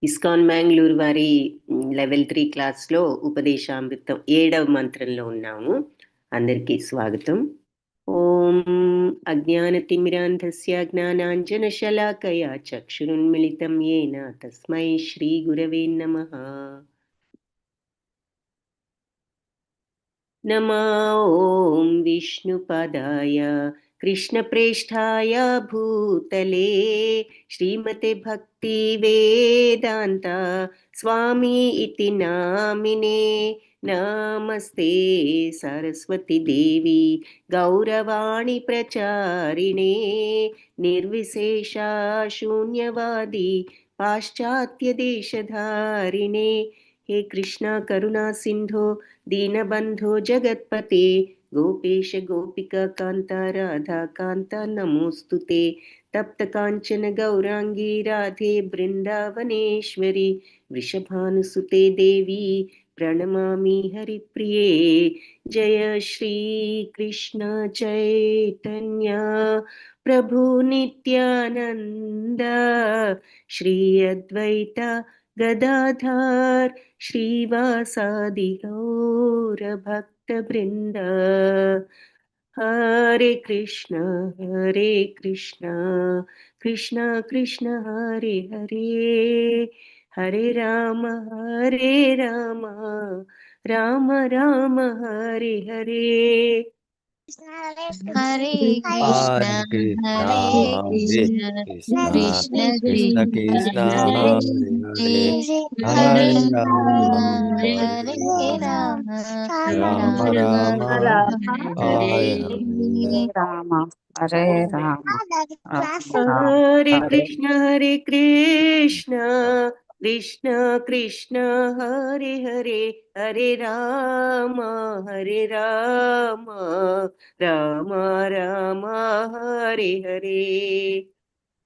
ISKCON Mangalore వారి level 3 క్లాస్లో ఉపదేశామృతం 7వ మంత్రంలో ఉన్నాము. అందరికీ స్వాగతం. ఓం అజ్ఞానతిమిరాంధస్య జ్ఞానాంజనశలాకయా చక్షురున్మిళితం యేన తస్మై శ్రీ గురవే నమః. నమో ఓం విష్ణుపదాయ కృష్ణప్రేష్ఠాయ భూతలే శ్రీమతే భక్తి వేదాంత స్వామి ఇతి నామినే. నమస్తే సరస్వతి దేవి గౌరవాణి ప్రచారిణే నిర్విశేష శూన్యవాది పాశ్చాత్య దేశధారిణే. हे कृष्णा करुणा सिंधो दीनबंधो जगत्पते गोपेश गोपिका कांता राधा कांता नमोस्तुते. तप्त कांचन गौरांगी राधे बृंदावनेश्वरी वृषभानुसुते देवी प्रणमामि हरिप्रिये. जय श्री कृष्ण चैतन्य प्रभु नित्यानंद श्री अद्वैत गदाधर श्रीवासादि गौर भक्त वृंद. हरे कृष्ण कृष्ण कृष्ण हरे हरे हरे राम राम राम हरे हरे. हरे कृष्णा कृष्ण कृष्ण कृष्ण हरे हरे राम राम राम हरे राम हरे राम हरे कृष्ण कृष्ण कृष्ण हरे हरे हरे राम राम राम हरे हरे.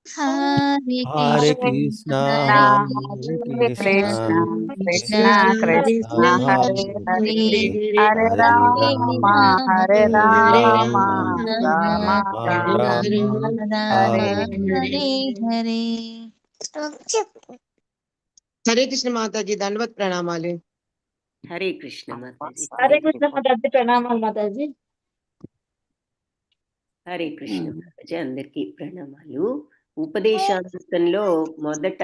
हरे कृष्ण कृष्ण कृष्ण कृष्ण हरे हरे हरे हरे राम राम राम हरे हरे. हरे कृष्ण माता जी दंडवत प्रणामालु. हरे कृष्ण माताजी. हरे कृष्ण माताजी ప్రణామాలు మాతాజీ. హరే కృష్ణ మాతాజీ అందరికీ ప్రణామాలు. ఉపదేశామృతంలో మొదట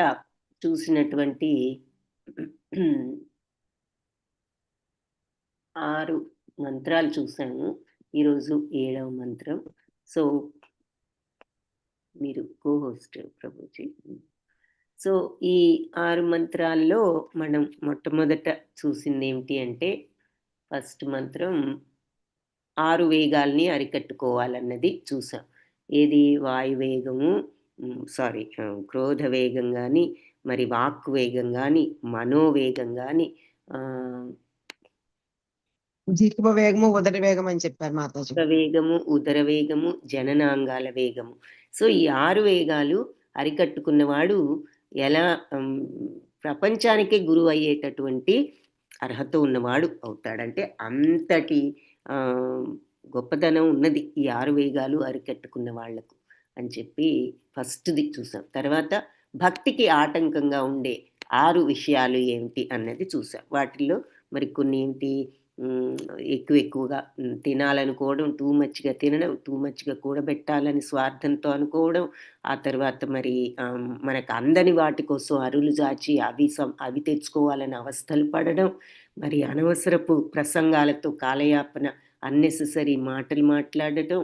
చూసినటువంటి 6 మంత్రాలు చూసాము. ఈరోజు 7వ మంత్రం. సో మీరు కో-హోస్ట్ ప్రభుజీ. సో ఈ 6 మంత్రాల్లో మనం మొట్టమొదట చూసింది ఏమిటి అంటే ఫస్ట్ మంత్రం 6 వేగాల్ని అరికట్టుకోవాలన్నది చూసాం. ఏది వాయువేగము, క్రోధ వేగం కానీ, మరి వాక్ వేగం కానీ, మనోవేగం కానీ, జీవ వేగము ఉదర వేగం అని చెప్పారు మాతాజీ. వేగము, ఉదర వేగము, జననాంగాల వేగము. సో ఈ 6 వేగాలు అరికట్టుకున్నవాడు ఎలా ప్రపంచానికే గురువు అయ్యేటటువంటి అర్హత ఉన్నవాడు అవుతాడంటే అంతటి గొప్పతనం ఉన్నది ఈ 6 వేగాలు అరికట్టుకున్న వాళ్లకు అని చెప్పి ఫస్ట్ది చూసాం. తర్వాత భక్తికి ఆటంకంగా ఉండే 6 విషయాలు ఏమిటి అన్నది చూసాం. వాటిల్లో మరి కొన్ని ఏంటి, ఎక్కువగా తినాలనుకోవడం, టూ మచ్గా తినడం, టూ మచ్గా కూడబెట్టాలని స్వార్థంతో అనుకోవడం, ఆ తర్వాత మరి మనకు అందని వాటి కోసం అరులు జాచి అవి తెచ్చుకోవాలని అవస్థలు పడడం, మరి అనవసరపు ప్రసంగాలతో కాలయాపన, అన్నెసెసరీ మాటలు మాట్లాడటం,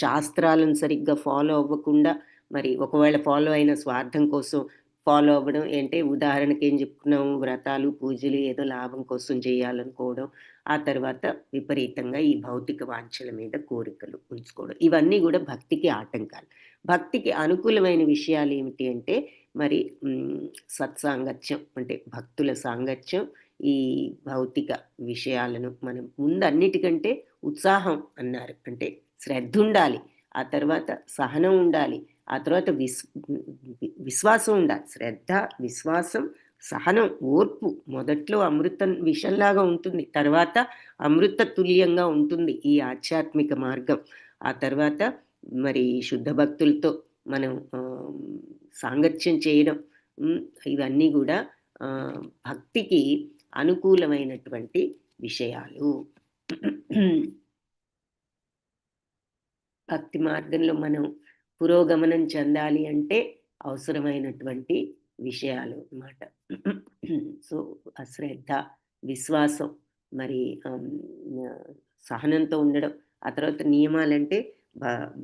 శాస్త్రాలను సరిగ్గా ఫాలో అవ్వకుండా మరి ఒకవేళ ఫాలో అయిన స్వార్థం కోసం ఫాలో అవ్వడం. అంటే ఉదాహరణకి ఏం చెప్పుకున్నాము, వ్రతాలు పూజలు ఏదో లాభం కోసం చేయాలనుకోవడం, ఆ తర్వాత విపరీతంగా ఈ భౌతిక వాంఛల మీద కోరికలు ఉంచుకోవడం, ఇవన్నీ కూడా భక్తికి ఆటంకాలు. భక్తికి అనుకూలమైన విషయాలు ఏమిటి అంటే మరి సత్సాంగత్యం, అంటే భక్తుల సాంగత్యం. ఈ భౌతిక విషయాలను మనం ముందు అన్నిటికంటే ఉత్సాహం అన్నారు, అంటే శ్రద్ధ ఉండాలి, ఆ తర్వాత సహనం ఉండాలి, ఆ తర్వాత విశ్వాసం ఉండాలి. శ్రద్ధ, విశ్వాసం, సహనం, ఓర్పు. మొదట్లో అమృతం విషంలాగా ఉంటుంది, తర్వాత అమృత తుల్యంగా ఉంటుంది ఈ ఆధ్యాత్మిక మార్గం. ఆ తర్వాత మరి శుద్ధ భక్తులతో మనం సాంగత్యం చేయడం, ఇవన్నీ కూడా భక్తికి అనుకూలమైనటువంటి విషయాలు. భక్తి మార్గంలో మనం పురోగమనం చెందాలి అంటే అవసరమైనటువంటి విషయాలు అన్నమాట. సో అశ్రద్ధ, విశ్వాసం, మరి సహనంతో ఉండడం. ఆ తర్వాత నియమాలంటే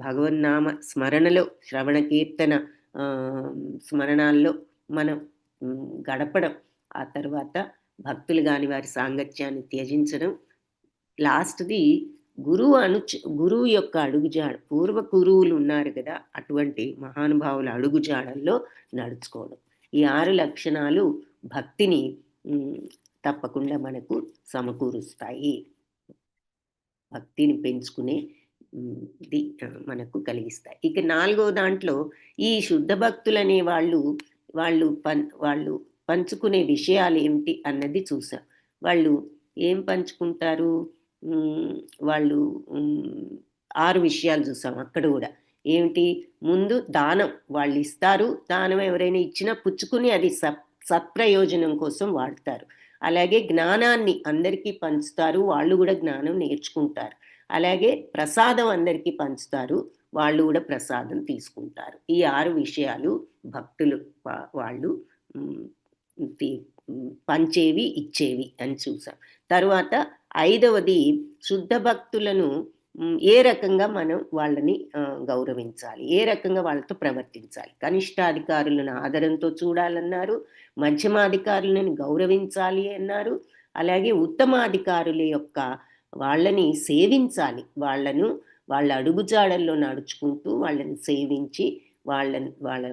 భగవన్నామ స్మరణలో, శ్రవణ కీర్తన స్మరణాల్లో మనం గడపడం. ఆ తర్వాత భక్తులు కాని వారి సాంగత్యాన్ని త్యజించడం. లాస్ట్ది గురువు యొక్క అడుగుజాడ, పూర్వ గురువులు ఉన్నారు కదా, అటువంటి మహానుభావుల అడుగుజాడల్లో నడుచుకోవడం. ఈ 6 లక్షణాలు భక్తిని తప్పకుండా మనకు సమకూరుస్తాయి, భక్తిని పెంచుకునే మనకు కలిగిస్తాయి. ఇక 4వ దాంట్లో ఈ శుద్ధ భక్తులు అనే వాళ్ళు పంచుకునే విషయాలు ఏమిటి అన్నది చూసాం. వాళ్ళు ఏం పంచుకుంటారు? వాళ్ళు 6 విషయాలు చూసాం అక్కడ కూడా. ఏమిటి? ముందు దానం వాళ్ళు ఇస్తారు. దానం ఎవరైనా ఇచ్చినా పుచ్చుకుని అది సత్ప్రయోజనం కోసం వాడతారు. అలాగే జ్ఞానాన్ని అందరికీ పంచుతారు, వాళ్ళు కూడా జ్ఞానం నేర్చుకుంటారు. అలాగే ప్రసాదం అందరికీ పంచుతారు, వాళ్ళు కూడా ప్రసాదం తీసుకుంటారు. ఈ 6 విషయాలు భక్తులు వాళ్ళు పంచేవి, ఇచ్చేవి అని చూసాం. తరువాత 5వది శుద్ధ భక్తులను ఏ రకంగా మనం వాళ్ళని గౌరవించాలి, ఏ రకంగా వాళ్ళతో ప్రవర్తించాలి. కనిష్టాధికారులను ఆదరంతో చూడాలన్నారు, మధ్యమాధికారులను గౌరవించాలి అన్నారు, అలాగే ఉత్తమాధికారుల యొక్క వాళ్ళని సేవించాలి, వాళ్ళ అడుగుజాడల్లో నడుచుకుంటూ వాళ్ళని సేవించి వాళ్ళ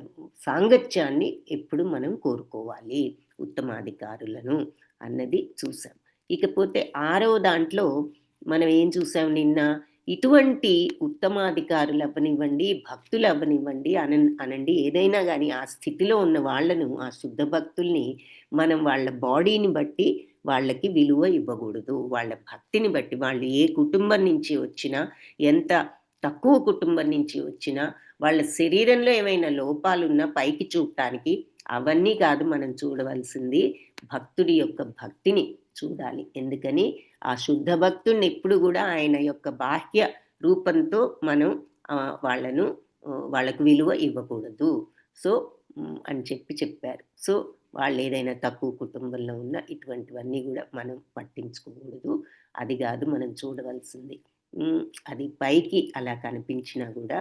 సాంగత్యాన్ని ఎప్పుడు మనం కోరుకోవాలి, ఉత్తమాధికారులను అన్నది చూసాం. ఇకపోతే 6వ దాంట్లో మనం ఏం చూసాం నిన్న? ఇటువంటి ఉత్తమాధికారులు అవ్వనివ్వండి, భక్తులు అవ్వనివ్వండి, అనండి ఏదైనా కానీ ఆ స్థితిలో ఉన్న వాళ్ళను, ఆ శుద్ధ భక్తుల్ని మనం వాళ్ళ బాడీని బట్టి వాళ్ళకి విలువ ఇవ్వకూడదు. వాళ్ళ భక్తిని బట్టి, వాళ్ళు ఏ కుటుంబం నుంచి వచ్చినా, ఎంత తక్కువ కుటుంబం నుంచి వచ్చినా, వాళ్ళ శరీరంలో ఏమైనా లోపాలున్నా పైకి చూడటానికి అవన్నీ కాదు మనం చూడవలసింది, భక్తుడి యొక్క భక్తిని చూడాలి. ఎందుకని ఆ శుద్ధ భక్తుడిని ఎప్పుడు కూడా ఆయన యొక్క బాహ్య రూపంతో మనం వాళ్ళకు విలువ ఇవ్వకూడదు. సో అని చెప్పారు. సో వాళ్ళు ఏదైనా తక్కువ కుటుంబంలో ఉన్న ఇటువంటివన్నీ కూడా మనం పట్టించుకోకూడదు. అది కాదు మనం చూడవలసింది. అది పైకి అలా కనిపించినా కూడా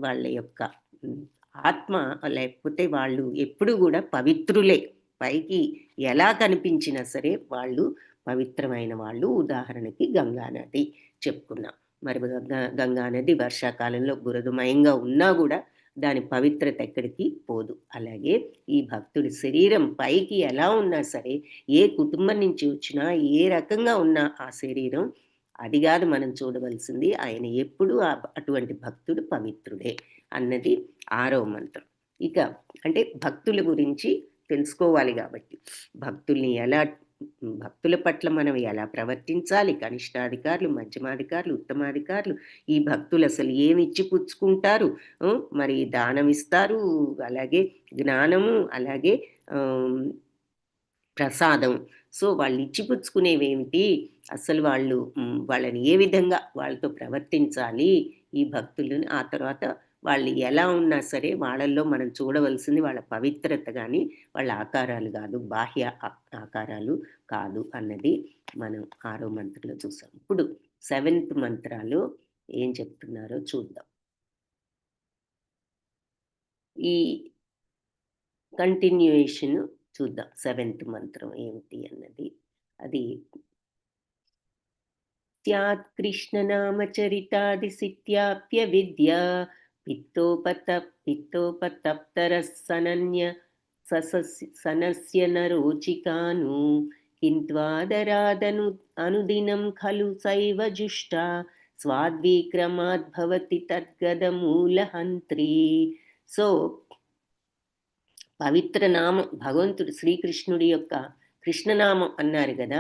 వాళ్ళ యొక్క ఆత్మ, లేకపోతే వాళ్ళు ఎప్పుడు కూడా పవిత్రులే. పైకి ఎలా కనిపించినా సరే వాళ్ళు పవిత్రమైన వాళ్ళు. ఉదాహరణకి గంగానది చెప్పుకున్నాం. మరి గంగానది వర్షాకాలంలో బురదమయంగా ఉన్నా కూడా దాని పవిత్రత ఎక్కడికి పోదు. అలాగే ఈ భక్తుడి శరీరం పైకి ఎలా ఉన్నా సరే, ఏ కుటుంబం నుంచి వచ్చినా, ఏ రకంగా ఉన్నా ఆ శరీరం, అది కాదు మనం చూడవలసింది, ఆయన ఎప్పుడు అటువంటి భక్తుడు పవిత్రుడే అన్నది 6వ మంత్రం. ఇక అంటే భక్తుల గురించి తెలుసుకోవాలి కాబట్టి భక్తుల పట్ల మనం ఎలా ప్రవర్తించాలి, కనిష్టాధికారులు, మధ్యమాధికారులు, ఉత్తమాధికారులు, ఈ భక్తులు అసలు ఏమి ఇచ్చి పుచ్చుకుంటారు, మరి దానం ఇస్తారు, అలాగే జ్ఞానము, అలాగే ప్రసాదం. సో వాళ్ళు ఇచ్చిపుచ్చుకునేవేమిటి, అసలు వాళ్ళని ఏ విధంగా వాళ్ళతో ప్రవర్తించాలి ఈ భక్తులను. ఆ తర్వాత వాళ్ళు ఎలా ఉన్నా సరే వాళ్ళల్లో మనం చూడవలసింది వాళ్ళ పవిత్రత కానీ వాళ్ళ ఆకారాలు కాదు, బాహ్య ఆకారాలు కాదు అన్నది మనం 6వ మంత్రంలో చూసాం. ఇప్పుడు 7th మంత్రాలు ఏం చెప్తున్నారో చూద్దాం. ఈ కంటిన్యూయేషన్ చూద్దాం. 7th మంత్రం ఏమిటి అన్నది. అది స్యాత్ కృష్ణనామచరితాది సిత్యాప్య విద్య పిత్తోపతప్తరస్సనన్య సనస్య నరోచికాను కింత్వాదరాదను అనుదినం ఖలు సైవ జుష్ట స్వాద్విక్రమాద్భవతి తద్గదమూలహంత్రి. సో పవిత్ర నామం, భగవంతుడు శ్రీకృష్ణుడి యొక్క కృష్ణనామం అన్నారు కదా.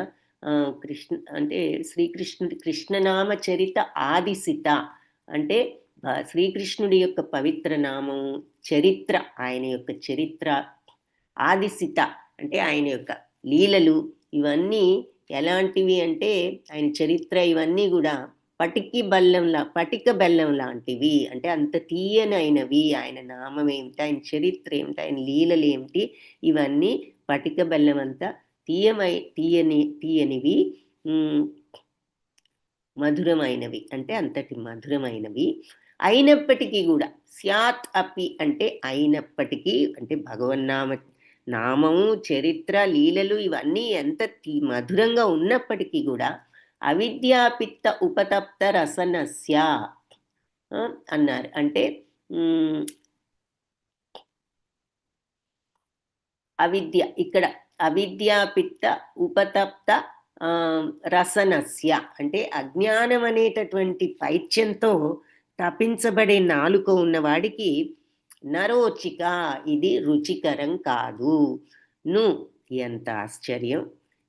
అంటే శ్రీకృష్ణుడి కృష్ణనామ చరిత ఆదిసిత అంటే శ్రీకృష్ణుడి యొక్క పవిత్ర నామం చరిత్ర, ఆయన యొక్క చరిత్ర, ఆదిశిత అంటే ఆయన యొక్క లీలలు, ఇవన్నీ ఎలాంటివి అంటే ఆయన చరిత్ర ఇవన్నీ కూడా పటిక బెల్లం లాంటివి. అంటే అంత తీయనైనవి. ఆయన నామం ఏమిటి, ఆయన చరిత్ర ఏమిటి, ఆయన లీలలు ఏమిటి, ఇవన్నీ పటిక బెల్లం అంతా తీయనివి, మధురమైనవి. అంటే అంతటి మధురమైనవి అయినప్పటికీ కూడా, స్యాత్ అపి అంటే అయినప్పటికీ, అంటే నామము, చరిత్ర, లీలలు ఇవన్నీ ఎంత మధురంగా ఉన్నప్పటికీ కూడా అవిద్యాపిత్త ఉపతప్త రసనస్య అన్నారు. అంటే అవిద్య, ఇక్కడ అవిద్యాపిత్త ఉపతప్త రసనస్య అంటే అజ్ఞానం అనేటటువంటి పైత్యంతో తపించబడే నాలుక ఉన్నవాడికి నరోచిక, ఇది రుచికరం కాదు. ఎంత ఆశ్చర్యం!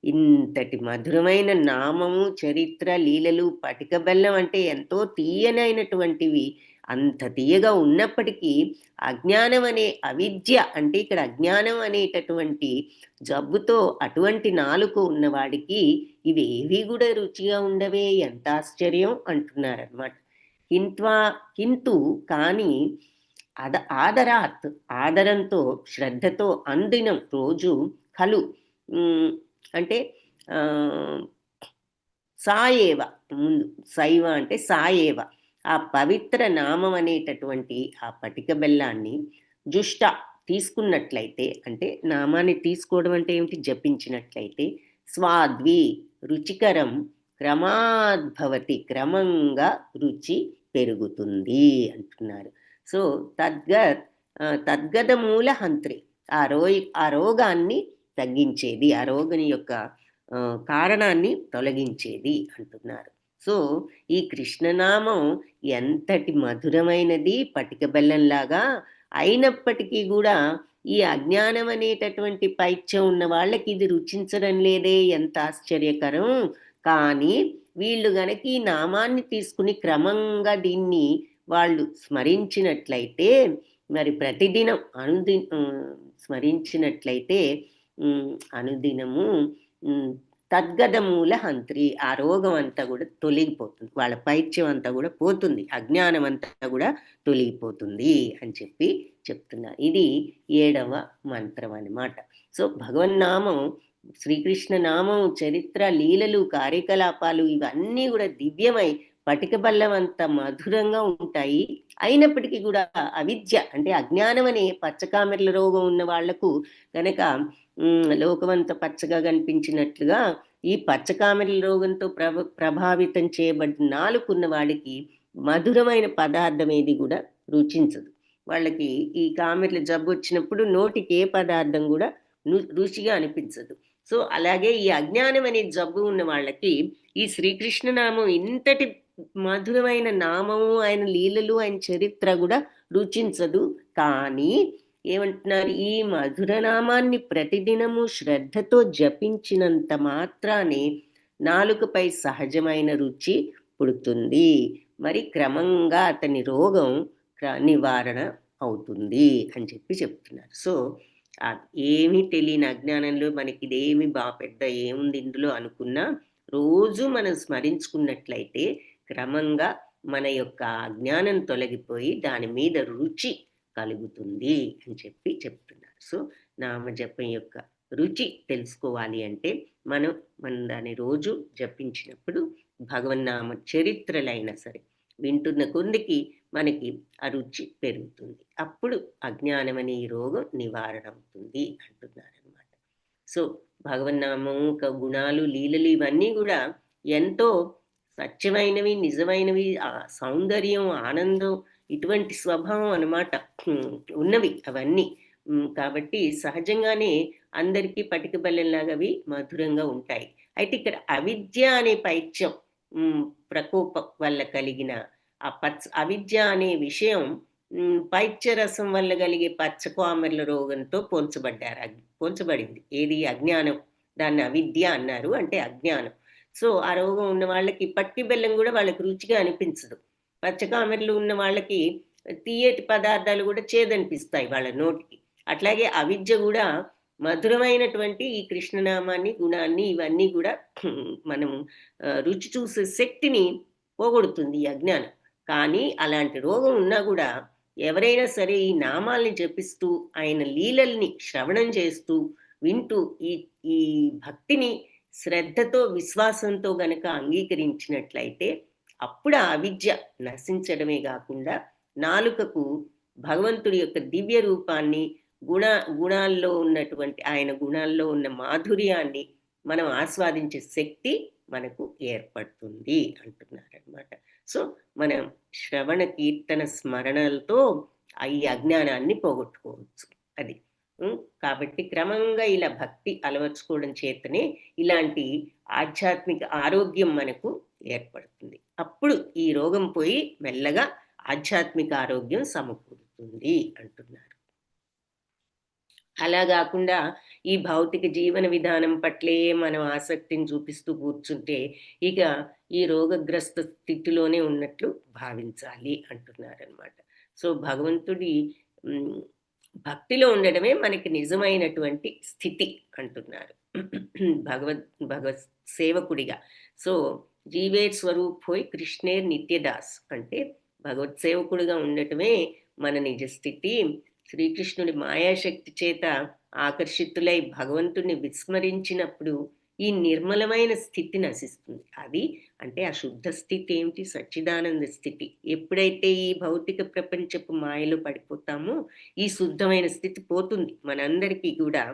ఇంతటి మధురమైన నామము, చరిత్ర, లీలలు, పటిక బెల్లం అంటే ఎంతో తీయనైనటువంటివి, అంత తీయగా ఉన్నప్పటికీ అజ్ఞానం అనే అవిద్య అంటే ఇక్కడ అజ్ఞానం అనేటటువంటి జబ్బుతో అటువంటి నాలుక ఉన్నవాడికి ఇవేవి కూడా రుచిగా ఉండవే, ఎంత ఆశ్చర్యం అంటున్నారన్నమాట. కింటూ కానీ ఆదరాత్ ఆదరంతో, శ్రద్ధతో, అందినం రోజు ఖలు అంటే సాయేవ, ముందు శైవ అంటే సాయేవ, ఆ పవిత్ర నామం అనేటటువంటి ఆ పటిక బెల్లాన్ని జుష్ట తీసుకున్నట్లయితే, అంటే నామాన్ని తీసుకోవడం అంటే ఏమిటి, జపించినట్లయితే, స్వాద్వి రుచికరం క్రమాద్భవతి, క్రమంగా రుచి పెరుగుతుంది అంటున్నారు. సో తద్గత మూల హంత్రి, ఆ రోగాన్ని తగ్గించేది, ఆ రోగిని యొక్క కారణాన్ని తొలగించేది అంటున్నారు. సో ఈ కృష్ణనామం ఎంతటి మధురమైనది, పటిక బెల్లంలాగా, అయినప్పటికీ కూడా ఈ అజ్ఞానం అనేటటువంటి పైత్యం ఉన్న వాళ్ళకి ఇది రుచించడం లేదే, ఎంత ఆశ్చర్యకరం. కానీ వీళ్ళు గనక ఈ నామాన్ని తీసుకుని క్రమంగా దీన్ని వాళ్ళు స్మరించినట్లయితే, మరి ప్రతిదినం స్మరించినట్లయితే అనుదినము తద్గత మూల హంత్రి, ఆ రోగం అంతా కూడా తొలగిపోతుంది, వాళ్ళ పైత్యం అంతా కూడా పోతుంది, అజ్ఞానం అంతా కూడా తొలగిపోతుంది అని చెప్తున్నారు. ఇది 7వ మంత్రం అన్నమాట. సో భగవన్నామం, శ్రీకృష్ణ నామం, చరిత్ర, లీలలు, కార్యకలాపాలు ఇవన్నీ కూడా దివ్యమై పటిక బెల్లం అంత మధురంగా ఉంటాయి. అయినప్పటికీ కూడా అవిద్య అంటే అజ్ఞానం అనే పచ్చకామెర్ల రోగం ఉన్న వాళ్లకు కనుక లోకమంతా పచ్చగా కనిపించినట్లుగా ఈ పచ్చకామెర్ల రోగంతో ప్రభావితం చేయబడిన నాలుకున్న వాడికి మధురమైన పదార్థం ఏది కూడా రుచించదు. వాళ్ళకి ఈ కామెర్ల జబ్బు వచ్చినప్పుడు నోటికి ఏ పదార్థం కూడా రుచిగా అనిపించదు. సో అలాగే ఈ అజ్ఞానం అనే జబ్బు ఉన్న వాళ్ళకి ఈ శ్రీకృష్ణ నామం, ఇంతటి మధురమైన నామము, ఆయన లీలలు, ఆయన చరిత్ర కూడా రుచించదు. కానీ ఏమంటున్నారు, ఈ మధుర నామాన్ని ప్రతిదినము శ్రద్ధతో జపించినంత మాత్రానే నాలుకపై సహజమైన రుచి పుడుతుంది. మరి క్రమంగా అతని రోగం నివారణ అవుతుంది అని చెప్తున్నారు. సో ఏమీ తెలియని అజ్ఞానంలో మనకి ఇదేమి పెద్ద ఏముంది ఇందులో అనుకున్నా, రోజు మనం స్మరించుకున్నట్లయితే క్రమంగా మన యొక్క అజ్ఞానం తొలగిపోయి దాని మీద రుచి కలుగుతుంది అని చెప్తున్నారు. సో నామజపం యొక్క రుచి తెలుసుకోవాలి అంటే మనం దాన్ని రోజు జపించినప్పుడు భగవన్నామ చరిత్రలైనా సరే వింటున్న కొందికి మనకి ఆ రుచి పెరుగుతుంది. అప్పుడు అజ్ఞానం అనే ఈ రోగం నివారణ అవుతుంది అంటున్నారు అన్నమాట. సో భగవన్నామం గుణాలు, లీలలు ఇవన్నీ కూడా ఎంతో సత్యమైనవి, నిజమైనవి, సౌందర్యం, ఆనందం, ఇటువంటి స్వభావం అన్నమాట ఉన్నవి అవన్నీ. కాబట్టి సహజంగానే అందరికీ పటిక బెల్లంలాగా అవి మధురంగా ఉంటాయి. అయితే ఇక్కడ అవిద్య అనే పైత్యం ప్రకోపం వల్ల కలిగిన అవిద్య అనే విషయం పైత్యరసం వల్ల కలిగే పచ్చకామెర్ల రోగంతో పోల్చబడింది. ఏది అజ్ఞానం, దాన్ని అవిద్య అన్నారు, అంటే అజ్ఞానం. సో ఆ రోగం ఉన్న వాళ్ళకి పట్టి బెల్లం కూడా వాళ్ళకి రుచిగా అనిపించదు. పచ్చకామెర్లు ఉన్న వాళ్ళకి తీయటి పదార్థాలు కూడా చేదనిపిస్తాయి వాళ్ళ నోటికి. అట్లాగే అవిద్య కూడా మధురమైనటువంటి ఈ కృష్ణనామాన్ని, గుణాన్ని ఇవన్నీ కూడా మనం రుచి చూసే శక్తిని పోగొడుతుంది ఈ అజ్ఞానం. కానీ అలాంటి రోగం ఉన్నా కూడా ఎవరైనా సరే ఈ నామాల్ని జపిస్తూ ఆయన లీలల్ని శ్రవణం చేస్తూ వింటూ ఈ ఈ భక్తిని శ్రద్ధతో విశ్వాసంతో గనక అంగీకరించినట్లయితే అప్పుడు ఆ అవిద్య నశించడమే కాకుండా నాలుకకు భగవంతుడి యొక్క దివ్య రూపాన్ని, గుణాల్లో ఉన్నటువంటి ఆయన గుణాల్లో ఉన్న మాధుర్యాన్ని మనం ఆస్వాదించే శక్తి మనకు ఏర్పడుతుంది అంటున్నారనమాట. సో మనం శ్రవణ కీర్తన స్మరణలతో ఈ అజ్ఞానాన్ని పోగొట్టుకోవచ్చు. అది కాబట్టి క్రమంగా ఇలా భక్తి అలవర్చుకోవడం చేతనే ఇలాంటి ఆధ్యాత్మిక ఆరోగ్యం మనకు ఏర్పడుతుంది. అప్పుడు ఈ రోగం పోయి మెల్లగా ఆధ్యాత్మిక ఆరోగ్యం సమకూరుతుంది అంటున్నారు. అలా కాకుండా ఈ భౌతిక జీవన విధానం పట్లే మనం ఆసక్తిని చూపిస్తూ కూర్చుంటే ఇక ఈ రోగగ్రస్త స్థితిలోనే ఉన్నట్లు భావించాలి అంటున్నారనమాట. సో భగవంతుడి భక్తిలో ఉండడమే మనకి నిజమైనటువంటి స్థితి అంటున్నారు భగవత్ సేవకుడిగా. సో జీవేర్ స్వరూప్ హోయ్ కృష్ణేర్ నిత్యదాస్ అంటే భగవత్ సేవకుడిగా ఉండటమే మన నిజస్థితి. శ్రీకృష్ణుడి మాయాశక్తి చేత ఆకర్షితులై భగవంతుడిని విస్మరించినప్పుడు ఈ నిర్మలమైన స్థితి నశిస్తుంది. అది అంటే ఆ శుద్ధ స్థితి ఏమిటి? సచ్చిదానంద స్థితి. ఎప్పుడైతే ఈ భౌతిక ప్రపంచపు మాయలో పడిపోతామో ఈ శుద్ధమైన స్థితి పోతుంది మనందరికీ కూడా.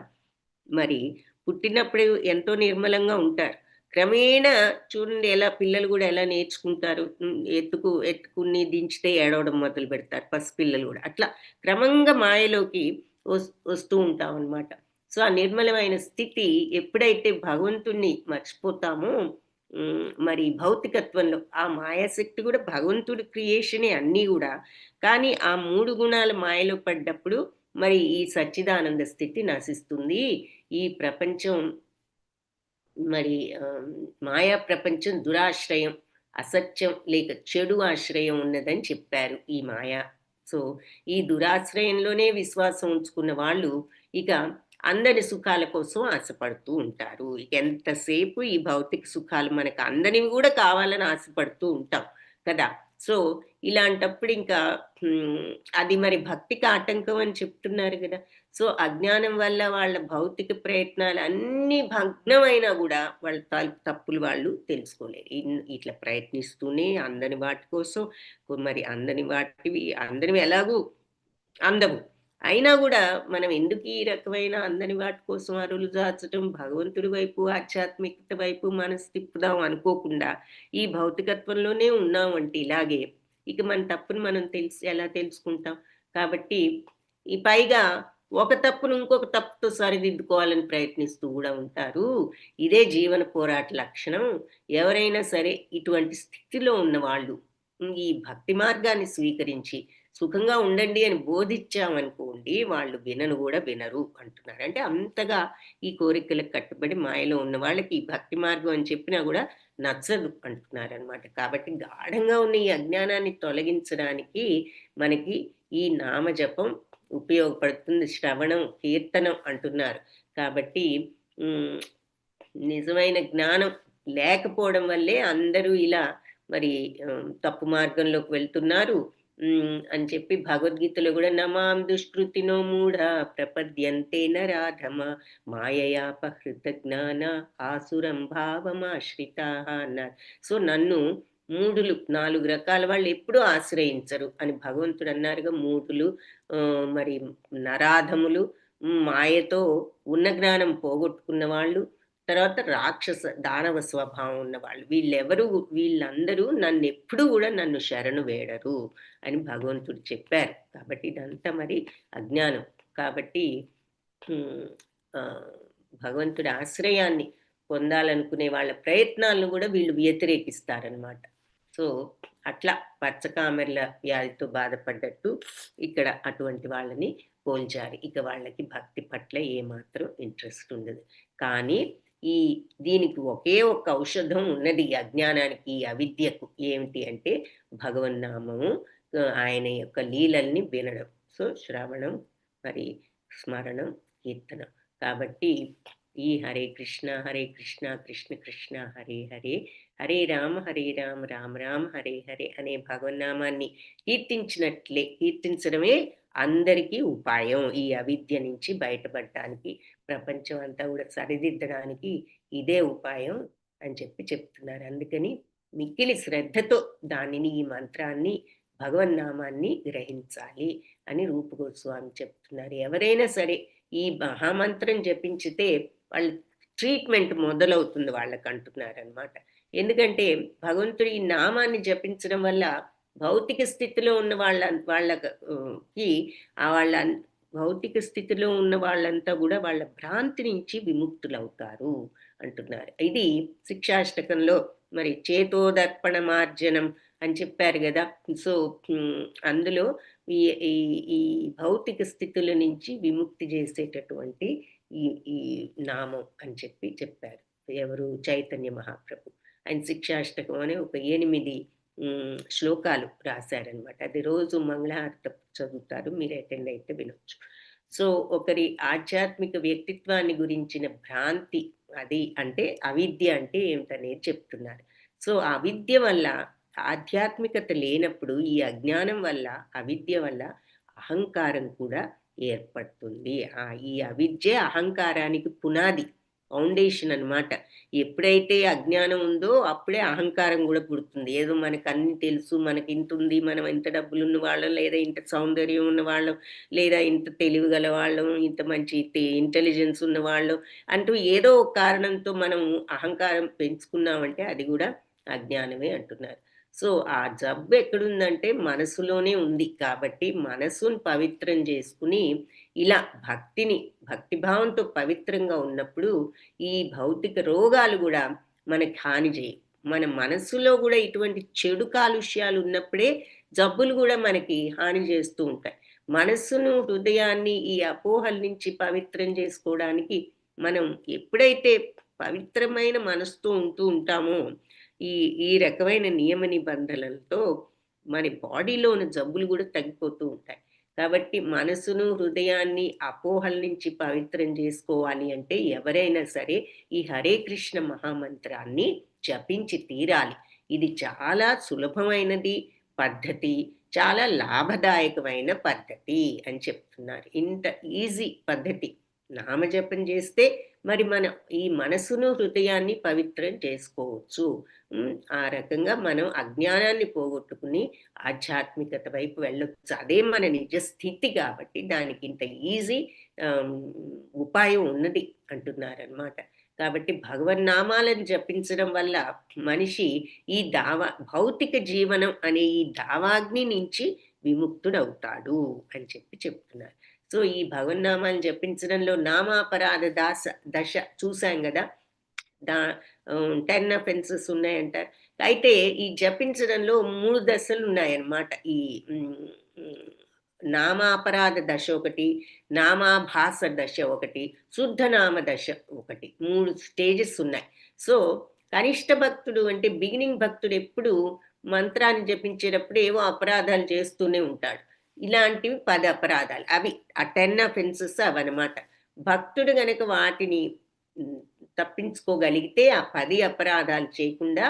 మరి పుట్టినప్పుడు ఎంతో నిర్మలంగా ఉంటారు. క్రమేణా చూడండి ఎలా పిల్లలు కూడా ఎలా నేర్చుకుంటారు. ఎత్తుకుని దించితే ఏడవడం మొదలు పెడతారు పసిపిల్లలు కూడా. అట్లా క్రమంగా మాయలోకి వస్తూ ఉంటాం అన్నమాట. సో ఆ నిర్మలమైన స్థితి ఎప్పుడైతే భగవంతుణ్ణి మర్చిపోతామో మరి భౌతికత్వంలో ఆ మాయాశక్తి కూడా భగవంతుడి క్రియేషనే అన్నీ కూడా. కానీ ఆ 3 గుణాల మాయలో పడ్డప్పుడు మరి ఈ సచ్చిదానంద స్థితి నశిస్తుంది. ఈ ప్రపంచం మరి మాయా ప్రపంచం దురాశ్రయం, అసత్యం లేక చెడు ఆశ్రయం ఉన్నదని చెప్పారు ఈ మాయా. సో ఈ దురాశ్రయంలోనే విశ్వాసం ఉంచుకున్న వాళ్ళు ఇక అందరి సుఖాల కోసం ఆశపడుతూ ఉంటారు. ఇక ఎంతసేపు ఈ భౌతిక సుఖాలు మనకు అందరివి కూడా కావాలని ఆశపడుతూ ఉంటాం కదా. సో ఇలాంటప్పుడు ఇంకా అది మరి భక్తికి ఆటంకం అని చెప్తున్నారు కదా. సో అజ్ఞానం వల్ల వాళ్ళ భౌతిక ప్రయత్నాలు అన్ని భగ్నమైనా కూడా వాళ్ళ తప్పులు వాళ్ళు తెలుసుకోలేరు. ఇట్లా ప్రయత్నిస్తూనే అందని వాటి కోసం మరి అందరివి ఎలాగూ అందము. అయినా కూడా మనం ఎందుకు ఈ రకమైన అందని వాటి కోసం అరులు దాచడం, భగవంతుడి వైపు ఆధ్యాత్మికత వైపు మనసు తిప్పుదాం అనుకోకుండా ఈ భౌతికత్వంలోనే ఉన్నామంటే ఇలాగే ఇక మన తప్పును మనం ఎలా తెలుసుకుంటాం? కాబట్టి ఈ పైగా ఒక తప్పును ఇంకొక తప్పుతో సరిదిద్దుకోవాలని ప్రయత్నిస్తూ కూడా ఉంటారు. ఇదే జీవన పోరాట లక్షణం. ఎవరైనా సరే ఇటువంటి స్థితిలో ఉన్న వాళ్ళు ఈ భక్తి మార్గాన్ని స్వీకరించి సుఖంగా ఉండండి అని బోధించామనుకోండి, వాళ్ళు వినరు అంటున్నారు. అంటే అంతగా ఈ కోరికలకు కట్టుబడి మాయలో ఉన్న వాళ్ళకి ఈ భక్తి మార్గం అని చెప్పినా కూడా నచ్చదు అంటున్నారు అనమాట. కాబట్టి గాఢంగా ఉన్న ఈ అజ్ఞానాన్ని తొలగించడానికి మనకి ఈ నామజపం ఉపయోగపడుతుంది. శ్రవణం, కీర్తనం అంటున్నారు. కాబట్టి నిజమైన జ్ఞానం లేకపోవడం వల్లే అందరూ ఇలా మరి తప్పు మార్గంలోకి వెళ్తున్నారు అని చెప్పి భగవద్గీతలో కూడా నమాం దుష్కృతినో మూఢ ప్రపద్యంతే నరాధమ మాయయాపహృత జ్ఞాన ఆసురం భావమాశ్రిత అన్నారు. సో నన్ను మూఢులు 4 రకాల వాళ్ళు ఎప్పుడూ ఆశ్రయించరు అని భగవంతుడు అన్నారుగా. మూఢులు, మరి నరాధములు, మాయతో ఉన్న జ్ఞానం పోగొట్టుకున్న వాళ్ళు, తర్వాత రాక్షస దానవ స్వభావం ఉన్నవాళ్ళు, వీళ్ళందరూ ఎప్పుడు కూడా నన్ను శరణు వేడరు అని భగవంతుడు చెప్పారు. కాబట్టి ఇదంతా మరి అజ్ఞానం. కాబట్టి భగవంతుడి ఆశ్రయాన్ని పొందాలనుకునే వాళ్ళ ప్రయత్నాలను కూడా వీళ్ళు వ్యతిరేకిస్తారనమాట. సో అట్లా పచ్చకామెర్ల వ్యాధితో బాధపడ్డట్టు ఇక్కడ అటువంటి వాళ్ళని పోల్చారు. ఇక వాళ్ళకి భక్తి పట్ల ఏమాత్రం ఇంట్రెస్ట్ ఉండదు. కానీ దీనికి ఒకే ఒక్క ఔషధం ఉన్నది, అజ్ఞానానికి, అవిద్యకు. ఏమిటి అంటే భగవన్నామము, ఆయన యొక్క లీలల్ని వినడం. సో శ్రవణం, మరి స్మరణం, కీర్తనం. కాబట్టి ఈ హరే కృష్ణ కృష్ణ కృష్ణ హరే హరే, హరే రామ రామ రామ హరే హరే అనే భగవన్నామాన్ని కీర్తించడమే అందరికీ ఉపాయం. ఈ అవిద్య నుంచి బయటపడటానికి, ప్రపంచం అంతా కూడా సరిదిద్దడానికి ఇదే ఉపాయం అని చెప్తున్నారు. అందుకని మిక్కిలి శ్రద్ధతో ఈ మంత్రాన్ని, భగవన్నామాన్ని గ్రహించాలి అని రూప గోస్వామి చెప్తున్నారు. ఎవరైనా సరే ఈ మహామంత్రం జపించితే వాళ్ళ ట్రీట్మెంట్ మొదలవుతుంది వాళ్ళకి అంటున్నారనమాట. ఎందుకంటే భగవంతుడి ఈ నామాన్ని జపించడం వల్ల భౌతిక స్థితిలో ఉన్న వాళ్ళకి వాళ్ళ భౌతిక స్థితిలో ఉన్న వాళ్ళంతా కూడా వాళ్ళ భ్రాంతి నుంచి విముక్తులవుతారు అంటున్నారు. ఇది శిక్షాష్టకంలో మరి చేతోదర్పణ మార్జనం అని చెప్పారు కదా. సో అందులో ఈ ఈ భౌతిక స్థితుల నుంచి విముక్తి చేసేటటువంటి ఈ నామం అని చెప్పారు ఎవరు, చైతన్య మహాప్రభు. ఆయన శిక్షాష్టకం అనే ఒక 8 శ్లోకాలు రాశారనమాట. అది రోజు మంగళహారతి చదువుతారు, మీరు అటెండ్ అయితే వినొచ్చు. సో ఒకరి ఆధ్యాత్మిక వ్యక్తిత్వాన్ని గురించిన భ్రాంతి అది అంటే అవిద్య అంటే ఏమిటనేది చెప్తున్నారు. సో అవిద్య వల్ల ఆధ్యాత్మికత లేనప్పుడు ఈ అజ్ఞానం వల్ల, అవిద్య వల్ల అహంకారం కూడా ఏర్పడుతుంది. ఈ అవిద్య అహంకారానికి పునాది, ఫౌండేషన్ అన్నమాట. ఎప్పుడైతే అజ్ఞానం ఉందో అప్పుడే అహంకారం కూడా పుడుతుంది. ఏదో మనకు అన్ని తెలుసు, మనకి ఇంత ఉంది, మనం ఇంత డబ్బులు ఉన్న వాళ్ళం, లేదా ఇంత సౌందర్యం ఉన్న వాళ్ళం, లేదా ఇంత తెలివి గల వాళ్ళం, ఇంత మంచి ఇంటెలిజెన్స్ ఉన్న వాళ్ళం అంటూ ఏదో ఒక కారణంతో మనం అహంకారం పెంచుకున్నామంటే అది కూడా అజ్ఞానమే అంటున్నారు. సో ఆ జబ్బు ఎక్కడుందంటే మనసులోనే ఉంది. కాబట్టి మనసును పవిత్రం చేసుకుని ఇలా భక్తిభావంతో పవిత్రంగా ఉన్నప్పుడు ఈ భౌతిక రోగాలు కూడా మనకి హాని చేయవు. మన మనసులో కూడా ఇటువంటి చెడు కాలుష్యాలు ఉన్నప్పుడే జబ్బులు కూడా మనకి హాని చేస్తూ ఉంటాయి. మనస్సును, హృదయాన్ని ఈ అపోహల నుంచి పవిత్రం చేసుకోవడానికి మనం ఎప్పుడైతే పవిత్రమైన మనసుతో ఉంటామో ఈ రకమైన నియమ నిబంధనలతో మన బాడీలో ఉన్న జబ్బులు కూడా తగ్గిపోతూ ఉంటాయి. కాబట్టి మనసును, హృదయాన్ని అపోహల నుంచి పవిత్రం చేసుకోవాలి అంటే ఎవరైనా సరే ఈ హరే కృష్ణ మహామంత్రాన్ని జపించి తీరాలి. ఇది చాలా సులభమైనది పద్ధతి, చాలా లాభదాయకమైన పద్ధతి అని చెప్తున్నారు. ఇంత ఈజీ పద్ధతి నామజపం చేస్తే మరి మనం ఈ మనసును, హృదయాన్ని పవిత్రం చేసుకోవచ్చు. ఆ రకంగా మనం అజ్ఞానాన్ని పోగొట్టుకుని ఆధ్యాత్మికత వైపు వెళ్ళొచ్చు. అదే మన నిజ స్థితి. కాబట్టి దానికి ఇంత ఈజీ ఉపాయం ఉన్నది అంటున్నారనమాట. కాబట్టి భగవన్నామాలను జపించడం వల్ల మనిషి ఈ భౌతిక జీవనం అనే ఈ దావాగ్ని నుంచి విముక్తుడవుతాడు అని చెప్తున్నారు. సో ఈ భగవన్నామాలను జపించడంలో నామాపరాధ దశ చూసాం కదా. 10 offenses ఉన్నాయంటారు. అయితే ఈ జపించడంలో 3 దశలు ఉన్నాయన్నమాట. ఈ నామాపరాధ దశ ఒకటి, నామాభాస దశ ఒకటి, శుద్ధనామ దశ ఒకటి, 3 స్టేజెస్ ఉన్నాయి. సో కనిష్ట భక్తుడు అంటే బిగినింగ్ భక్తుడు ఎప్పుడు మంత్రాన్ని జపించేటప్పుడు ఏవో అపరాధాలు చేస్తూనే ఉంటాడు. ఇలాంటివి 10 అపరాధాలు, అవి ఆ 10 offenses అవన్నమాట. భక్తుడు గనక వాటిని తప్పించుకోగలిగితే ఆ 10 అపరాధాలు చేయకుండా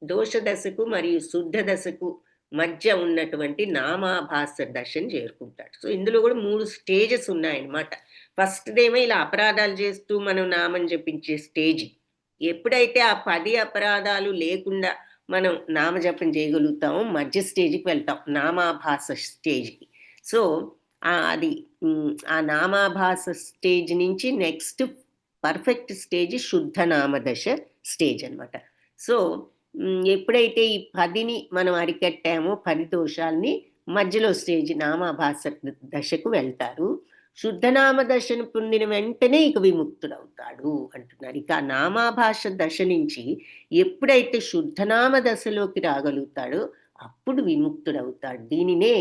దోష దశకు మరియు శుద్ధ దశకు మధ్య ఉన్నటువంటి నామాభాస దశను చేరుకుంటాడు. సో ఇందులో కూడా 3 స్టేజెస్ ఉన్నాయన్నమాట. ఫస్ట్దేమో ఇలా అపరాధాలు చేస్తూ మనం నామం జపించే స్టేజ్. ఎప్పుడైతే ఆ 10 అపరాధాలు లేకుండా మనం నామజపం చేయగలుగుతామో మధ్య స్టేజ్కి వెళ్తాం, నామాభాస స్టేజ్కి. సో అది ఆ నామాభాస స్టేజ్ నుంచి నెక్స్ట్ పర్ఫెక్ట్ స్టేజ్ శుద్ధ నామదశ స్టేజ్ అనమాట. సో ఎప్పుడైతే ఈ 10ని మనం అరికట్టామో 10 దోషాలని మధ్యలో స్టేజ్ నామాభాస దశకు వెళ్తారు. శుద్ధనామ దశను పొందిన వెంటనే ఇక విముక్తుడవుతాడు అంటున్నారు. ఇక నామాభాష దశ నుంచి ఎప్పుడైతే శుద్ధనామ దశలోకి రాగలుగుతాడో అప్పుడు విముక్తుడవుతాడు. దీనినే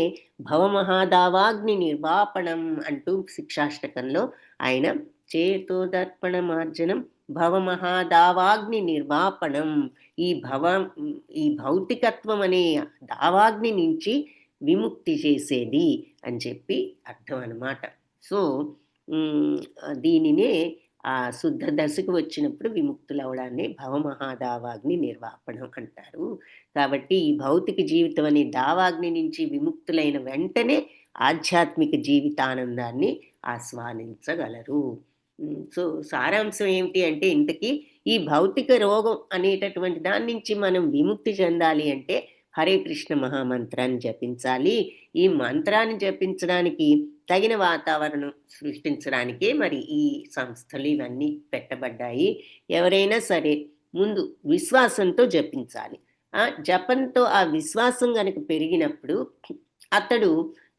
భవమహాదావాగ్ని నిర్వాపణం అంటూ శిక్షాష్టకంలో ఆయన చేతోదర్పణ మార్జనం భవమహాదావాగ్ని నిర్వాపణం, ఈ భౌతికత్వం అనే దావాగ్ని నుంచి విముక్తి చేసేది అని చెప్పి అర్థం అన్నమాట. సో దీనినే ఆ శుద్ధ దశకు వచ్చినప్పుడు విముక్తులవడాన్ని భవమహాదావాగ్ని నిర్వాపణం అంటారు. కాబట్టి ఈ భౌతిక జీవితం అనే దావాగ్ని నుంచి విముక్తులైన వెంటనే ఆధ్యాత్మిక జీవితానందాన్ని ఆస్వాదించగలరు. సో సారాంశం ఏమిటి అంటే ఇంతకీ ఈ భౌతిక రోగం అనేటటువంటి దాని నుంచి మనం విముక్తి చెందాలి అంటే హరే కృష్ణ మహామంత్రాన్ని జపించాలి. ఈ మంత్రాన్ని జపించడానికి తగిన వాతావరణం సృష్టించడానికే మరి ఈ సంస్థలు ఇవన్నీ పెట్టబడ్డాయి. ఎవరైనా సరే ముందు విశ్వాసంతో జపించాలి. జపంతో ఆ విశ్వాసం గనక పెరిగినప్పుడు అతడు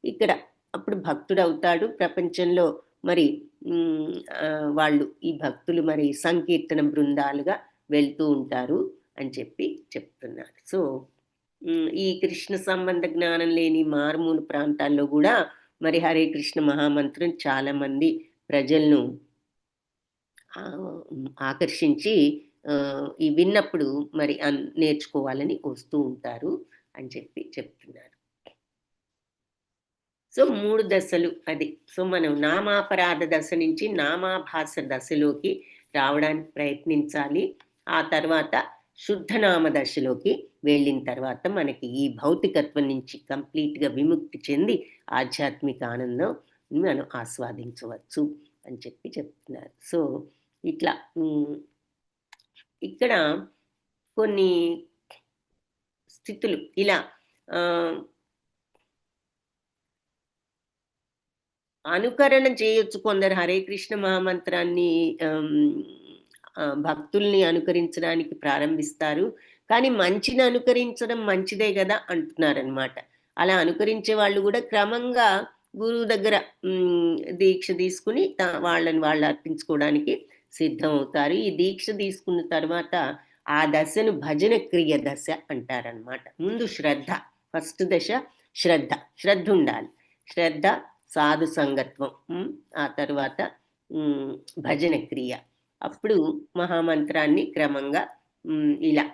ఇక్కడ అప్పుడు భక్తుడవుతాడు. ప్రపంచంలో మరి వాళ్ళు ఈ భక్తులు మరి సంకీర్తన బృందాలుగా వెళ్తూ ఉంటారు అని చెప్పి చెప్తున్నారు. సో ఈ కృష్ణ సంబంధ జ్ఞానం లేని మారుమూల ప్రాంతాల్లో కూడా మరి హరే కృష్ణ మహామంత్రం చాలామంది ప్రజలను ఆకర్షించి ఈ విన్నప్పుడు మరి నేర్చుకోవాలని వస్తూ ఉంటారు అని చెప్పి చెప్తున్నారు. సో 3 దశలు అది. సో మనం నామాపరాధ దశ నుంచి నామాభాస దశలోకి రావడానికి ప్రయత్నించాలి. ఆ తర్వాత శుద్ధనామ దశలోకి వెళ్ళిన తర్వాత మనకి ఈ భౌతికత్వం నుంచి కంప్లీట్గా విముక్తి చెంది ఆధ్యాత్మిక ఆనందం మనం ఆస్వాదించవచ్చు అని చెప్పి చెప్తున్నారు. సో ఇట్లా ఇక్కడ కొన్ని స్థితులు ఇలా అనుకరణ చేయొచ్చు. కొందరు హరే కృష్ణ మహామంత్రాన్ని భక్తుల్ని అనుకరించడానికి ప్రారంభిస్తారు. కానీ మంచిని అనుకరించడం మంచిదే కదా అంటున్నారనమాట. అలా అనుకరించే వాళ్ళు కూడా క్రమంగా గురువు దగ్గర దీక్ష తీసుకుని వాళ్ళని వాళ్ళు అర్పించుకోవడానికి సిద్ధం అవుతారు. ఈ దీక్ష తీసుకున్న తర్వాత ఆ దశను భజన క్రియ దశ అంటారనమాట. ముందు శ్రద్ధ, ఫస్ట్ దశ శ్రద్ధ ఉండాలి. శ్రద్ధ, సాధు సంగత్వం, ఆ తర్వాత భజన క్రియ. అప్పుడు మహామంత్రాన్ని క్రమంగా ఇలా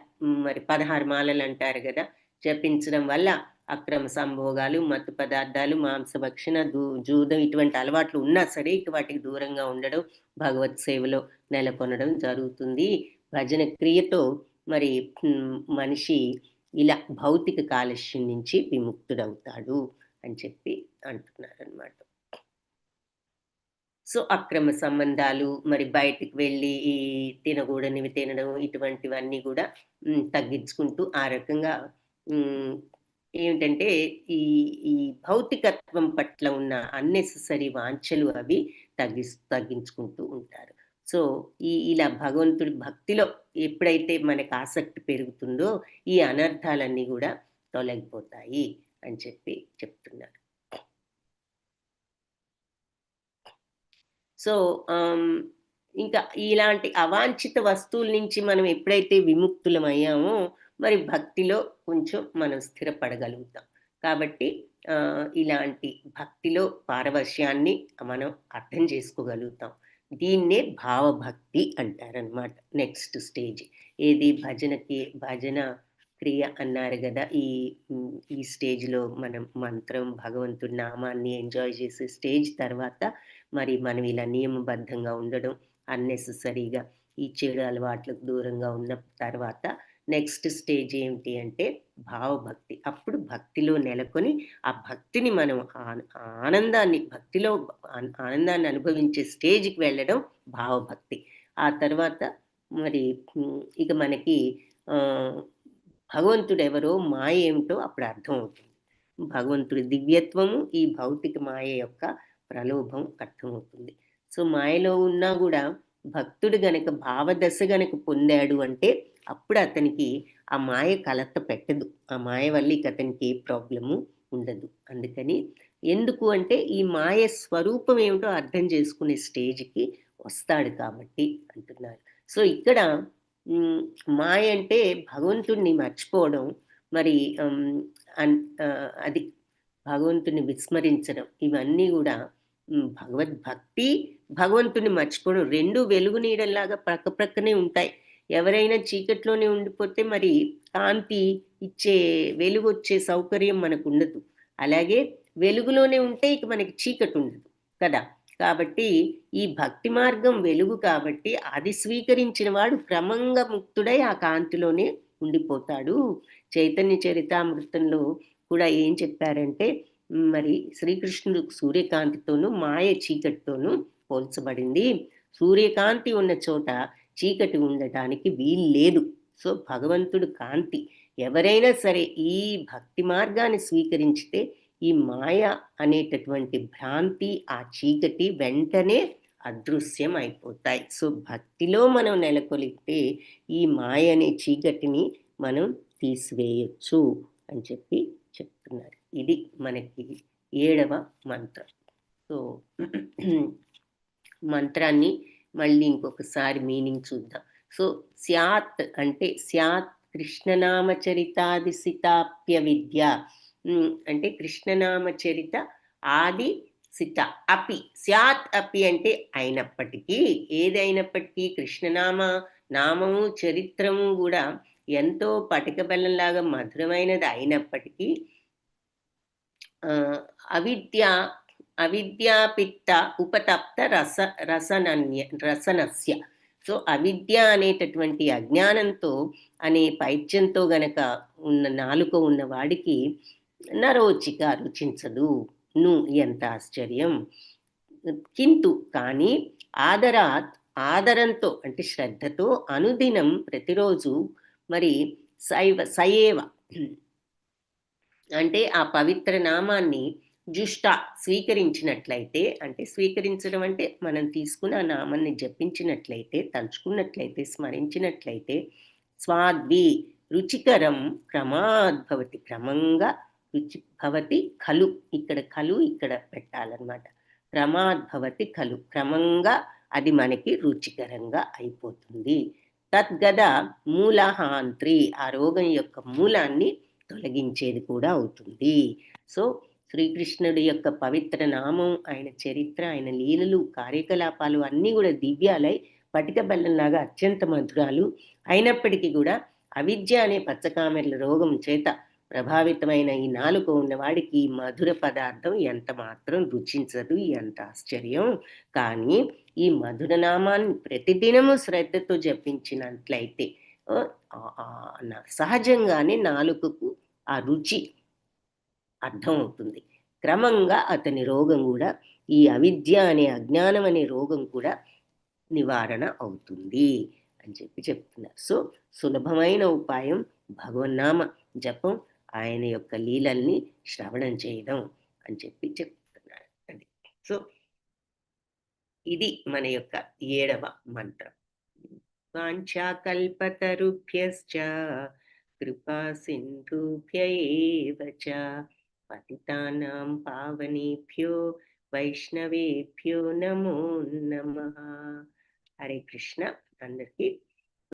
మరి 16 మాలలు అంటారు కదా, జపించడం వల్ల అక్రమ సంభోగాలు, మత్తు పదార్థాలు, మాంసభక్షణ, జూదం ఇటువంటి అలవాట్లు ఉన్నా సరే ఇక వాటికి దూరంగా ఉండడం, భగవత్ సేవలో నెలకొనడం జరుగుతుంది. భజన క్రియతో మరి మనిషి ఇలా భౌతిక కాలుష్యం నుంచి విముక్తుడవుతాడు అని చెప్పి అంటున్నారనమాట. సో అక్రమ సంబంధాలు, మరి బయటికి వెళ్ళి ఈ తినకూడనివి తినడం, ఇటువంటివన్నీ కూడా తగ్గించుకుంటూ ఆ రకంగా ఏమిటంటే ఈ ఈ భౌతికత్వం పట్ల ఉన్న అన్నెసెసరీ వాంఛలు అవి తగ్గించుకుంటూ ఉంటారు. సో ఇలా భగవంతుడి భక్తిలో ఎప్పుడైతే మనకు ఆసక్తి పెరుగుతుందో ఈ అనర్థాలన్నీ కూడా తొలగిపోతాయి అని చెప్పి చెప్తున్నారు. సో ఇంకా ఇలాంటి అవాంఛిత వస్తువుల నుంచి మనం ఎప్పుడైతే విముక్తులమయ్యామో మరి భక్తిలో కొంచెం మనం స్థిరపడగలుగుతాం. కాబట్టి ఇలాంటి భక్తిలో పారవశ్యాన్ని మనం అర్థం చేసుకోగలుగుతాం. దీన్నే భావభక్తి అంటారనమాట. నెక్స్ట్ స్టేజ్ ఏది? భజన క్రియ అన్నారు కదా. ఈ స్టేజ్లో మనం మంత్రం, భగవంతుడి నామాన్ని ఎంజాయ్ చేసే స్టేజ్ తర్వాత మరి మనం ఇలా నియమబద్ధంగా ఉండడం, అన్నెసెసరీగా ఈ చెడు అలవాట్లకు దూరంగా ఉన్న తర్వాత నెక్స్ట్ స్టేజ్ ఏమిటి అంటే భావభక్తి. అప్పుడు భక్తిలో నెలకొని ఆ భక్తిని మనం భక్తిలో ఆనందాన్ని అనుభవించే స్టేజ్కి వెళ్ళడం భావభక్తి. ఆ తర్వాత మరి ఇక మనకి భగవంతుడు ఎవరో, మాయ ఏమిటో అప్పుడు అర్థమవుతుంది. భగవంతుడి దివ్యత్వము, ఈ భౌతిక మాయ యొక్క ప్రలోభం అర్థమవుతుంది. సో మాయలో ఉన్నా కూడా భక్తుడు గనక భావదశ గనక పొందాడు అంటే అప్పుడు అతనికి ఆ మాయ కలత పెట్టదు. ఆ మాయ వల్ల ఇక అతనికి ఏ ప్రాబ్లము ఉండదు. అందుకని ఎందుకు అంటే ఈ మాయ స్వరూపం ఏమిటో అర్థం చేసుకునే స్టేజ్కి వస్తాడు కాబట్టి అంటున్నారు. సో ఇక్కడ మాయ అంటే భగవంతుడిని మర్చిపోవడం, మరి అది భగవంతుని విస్మరించడం, ఇవన్నీ కూడా భగవద్భక్తి, భగవంతుని మర్చిపోవడం రెండు వెలుగు నీడల్లాగా ప్రక్కనే ఉంటాయి. ఎవరైనా చీకట్లోనే ఉండిపోతే మరి కాంతి ఇచ్చే వెలుగు వచ్చే సౌకర్యం మనకు ఉండదు. అలాగే వెలుగులోనే ఉంటే ఇక మనకి చీకటి ఉండదు కదా. కాబట్టి ఈ భక్తి మార్గం వెలుగు కాబట్టి అది స్వీకరించిన వాడు క్రమంగా ముక్తుడై ఆ కాంతిలోనే ఉండిపోతాడు. చైతన్య చరితామృతంలో కూడా ఏం చెప్పారంటే మరి శ్రీకృష్ణుడు సూర్యకాంతితోనూ మాయ చీకటితోనూ పోల్చబడింది. సూర్యకాంతి ఉన్న చోట చీకటి ఉండటానికి వీలు లేదు. సో భగవంతుడు కాంతి. ఎవరైనా సరే ఈ భక్తి మార్గాన్ని స్వీకరించితే ఈ మాయ అనేటటువంటి భ్రాంతి, ఆ చీకటి వెంటనే అదృశ్యం అయిపోతాయి. సో భక్తిలో మనం నెలకొలిపితే ఈ మాయ అనే చీకటిని మనం తీసివేయచ్చు అని చెప్పి చెప్తున్నారు. ఇది మనకి 7వ మంత్రం. సో మంత్రాన్ని మళ్ళీ ఇంకొకసారి మీనింగ్ చూద్దాం. సో స్యాత్ అంటే స్యాత్ కృష్ణనామచరితాదిసితాప్య విద్య అంటే కృష్ణనామచరిత ఆది సిత అపి. స్యాత్ అపి అంటే అయినప్పటికీ, ఏదైనప్పటికీ నామము చరిత్రము కూడా ఎంతో పటిక బెల్లంలాగా మధురమైనది అయినప్పటికీ అవిద్యాపిత్త ఉపతప్త రసనస్య. సో అవిద్య అనేటటువంటి అజ్ఞానంతో అనే పైత్యంతో గనక ఉన్న నాలుక ఉన్న వాడికి నరోచిక రుచించదు. ఎంత ఆశ్చర్యం. కింటు కానీ ఆదరంతో అంటే శ్రద్ధతో అనుదినం ప్రతిరోజు మరి సయేవ అంటే ఆ పవిత్ర నామాన్ని జుష్ట స్వీకరించినట్లయితే, అంటే స్వీకరించడం అంటే మనం తీసుకుని ఆ నామాన్ని జపించినట్లయితే, తలుచుకున్నట్లయితే, స్మరించినట్లయితే స్వాద్వి రుచికరం క్రమాద్భవతి. క్రమంగా రుచి భవతి ఖలు, ఇక్కడ ఖలు ఇక్కడ పెట్టాలన్నమాట. క్రమాద్భవతి ఖలు, క్రమంగా అది మనకి రుచికరంగా అయిపోతుంది. తద్గద మూలహాంత్రి, ఆ రోగం యొక్క మూలాన్ని తొలగించేది కూడా అవుతుంది. సో శ్రీకృష్ణుడి యొక్క పవిత్ర నామం, ఆయన చరిత్ర, ఆయన లీలలు, కార్యకలాపాలు అన్నీ కూడా దివ్యాలై పటిక బెల్లంలాగా అత్యంత మధురాలు అయినప్పటికీ కూడా అవిద్య అనే పచ్చకామెర్ల రోగం చేత ప్రభావితమైన ఈ నాలుక ఉన్నవాడికి మధుర పదార్థం ఎంత మాత్రం రుచించదు. ఎంత ఆశ్చర్యం. కానీ ఈ మధుర నామాన్ని ప్రతిదినము శ్రద్ధతో జపించినట్లయితే సహజంగానే నాలుకకు ఆ రుచి అర్థం అవుతుంది. క్రమంగా అతని రోగం కూడా, ఈ అవిద్య అనే అజ్ఞానం అనే రోగం కూడా నివారణ అవుతుంది అని చెప్పి చెప్తున్నారు. సో సులభమైన ఉపాయం భగవన్నామ జపం, ఆయన యొక్క లీలల్ని శ్రవణం చేయడం అని చెప్పి చెప్తున్నారు. అది సో ఇది మన యొక్క 7వ మంత్రం. వాంఛాకల్పతరుభ్యశ్చ కృపా సింధుభ్య ఏవ చ పతితానాం పావనేభ్యో వైష్ణవేభ్యో నమో నమః. హరే కృష్ణ. అందరికీ